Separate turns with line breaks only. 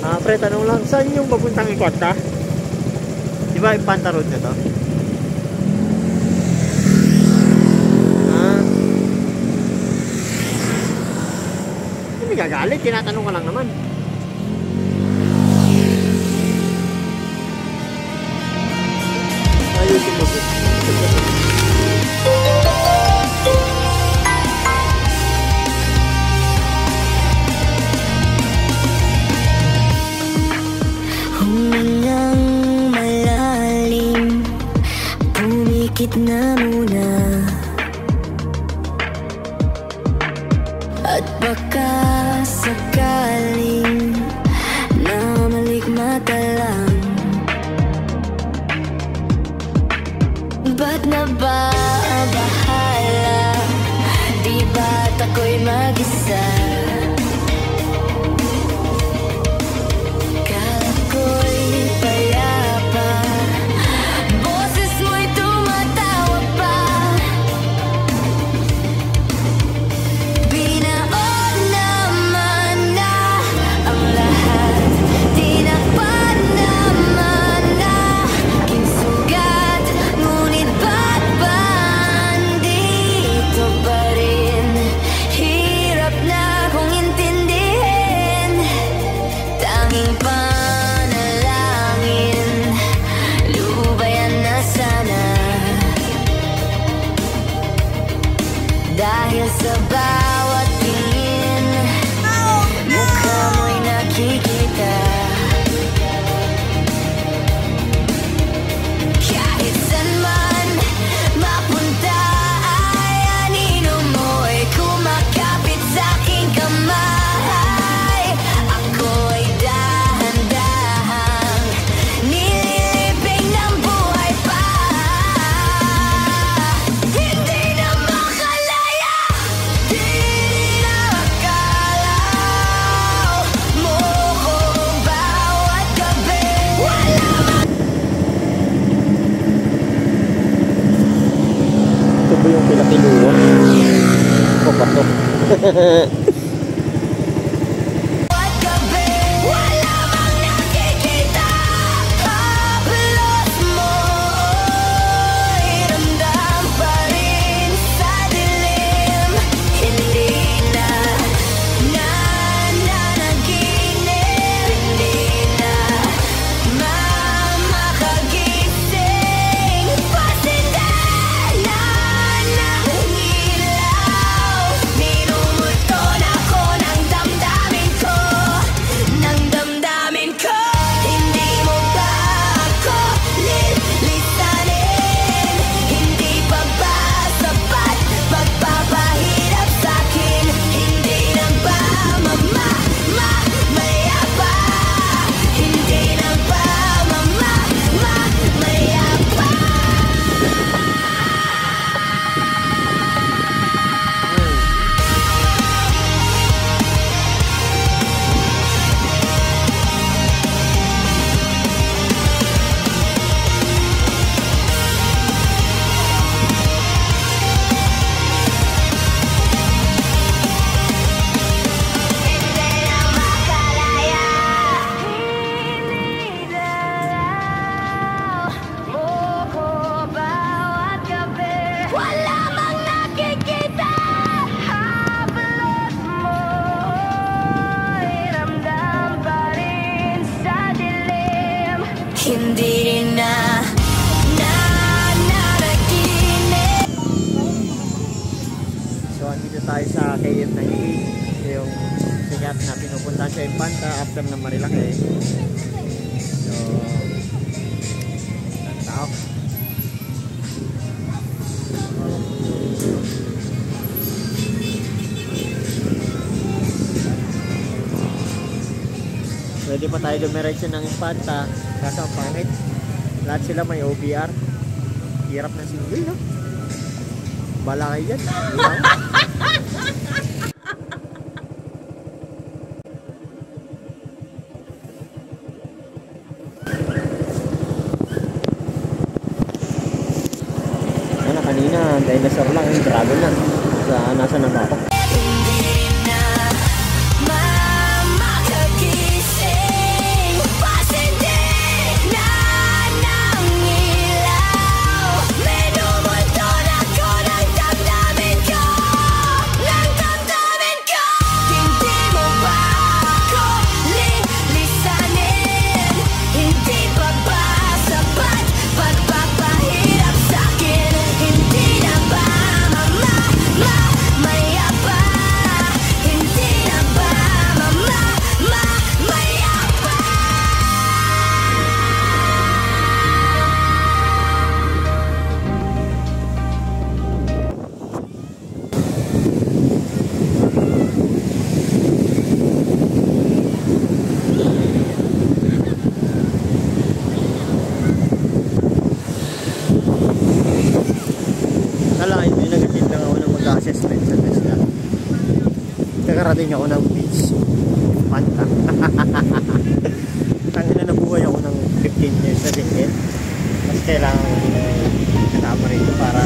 Pre, tanong lang, saan yung papuntang Iguata? Di ba Infanta Road na to? Hindi gagalit, tinatanong ka lang naman. Ayusin mo.
Humingang malalim, pumikit na muna, at baka sakaling namalikmata lang. Ba't na ba bahala? Di ba't ako'y mag-isa? Dahil sa bawat tingin, mukha mo'y nakikita. Kahit saan man mapunta ay anino mo'y kumakapit sa aking kamay. Ako'y dahan-dahang nililibing ng buhay pa. Hindi na makalaya, di na makalaw mo ko bawat gabi.
Ito ba yung Pilakiluwa? O bato?
Bawat gabi, wala mang nakikita. Kapalos mo'y ramdam pa rin sa dilim. Hindi na nananaginip, hindi na makagising. Pasindan na ng ilaw, minumuton ako ng damdamin ko, ng damdamin ko. Hindi mo ba ako lilisanin? Hindi pa ba sapat pagpapahirap sa'kin? Hindi na ba mayabang? Hindi na ba mayabang? Hindi na makalaya, hinihintay mo ko bawat gabi. Wala mang nakikita, haplos mo'y ramdam pa rin sa dilim. Hindi rin na nananaginip.
So, andito tayo sa KM98. Yung sikat na pinupunta sa Infanta after na Marilaki. So, ang tao. Pwede pa tayo dumiretso ng Infanta. Kaso ang pangit, lahat sila may OBR. Hirap na single, no? Bala kayo dyan. Ano, kanina dinosaur lang, yung dragon lang. Nasa na ba ako?
Hindi na makagising.
nakarating ako ng beach. Panta. Tangina na buhay ako ng 15 years na din. Mas kailangan ko kasama rin para